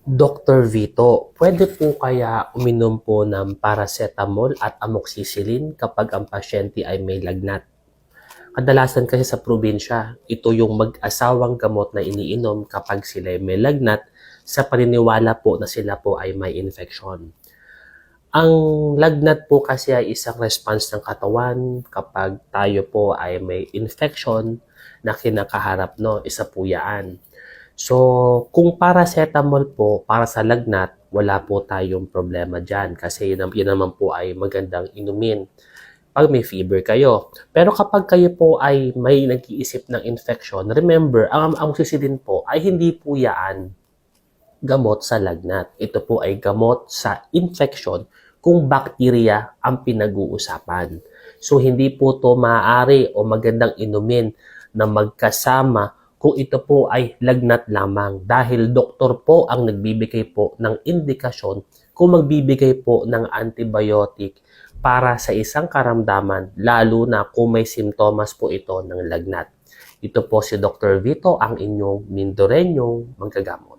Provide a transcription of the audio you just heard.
Dr. Vito, pwede po kaya uminom po ng paracetamol at amoxicillin kapag ang pasyente ay may lagnat? Kadalasan kasi sa probinsya, ito yung mag-asawang gamot na iniinom kapag sila ay may lagnat sa paniniwala po na sila po ay may infection. Ang lagnat po kasi ay isang response ng katawan kapag tayo po ay may infection na kinakaharap, no? Isa po yan. So, kung paracetamol po para sa lagnat, wala po tayong problema dyan kasi yun naman po ay magandang inumin pag may fever kayo. Pero kapag kayo po ay may nag-iisip ng infection, remember, ang amoxicillin po ay hindi po yan gamot sa lagnat. Ito po ay gamot sa infection kung bakterya ang pinag-uusapan. So, hindi po to maaari o magandang inumin na magkasama kung ito po ay lagnat lamang dahil doktor po ang nagbibigay po ng indikasyon kung magbibigay po ng antibiotic para sa isang karamdaman lalo na kung may simptomas po ito ng lagnat. Ito po si Dr. Vito, ang inyong Mindoreñong manggagamot.